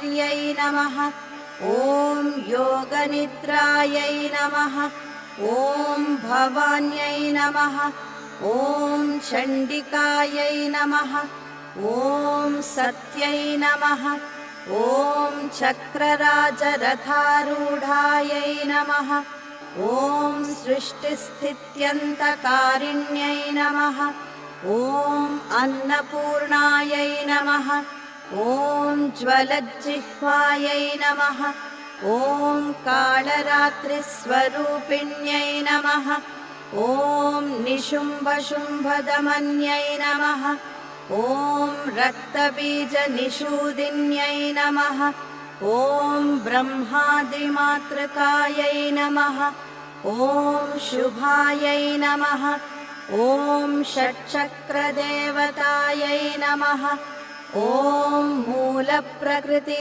यै नमः। ॐ योगनिद्रायै नमः। ॐ भवान्यै नमः। ॐ चण्डिकायै नमः। ॐ सत्यै नमः। ॐ चक्रराजरथारूढायै नमः। ॐ सृष्टिस्थित्यन्तकारिण्यै नमः। ॐ अन्नपूर्णायै नमः। ॐ ज्वलज्जिह्वायै नमः। ॐ कालरात्रिस्वरूपिण्यै नमः। ॐ निशुम्भशुम्भदमन्यै नमः। ॐ रक्तबीजनिषूदिन्यै नमः। ॐ ब्रह्मादिमातृकायै नमः। ॐ शुभायै नमः। ॐ षट्चक्रदेवतायै नमः। ॐ मूलप्रकृति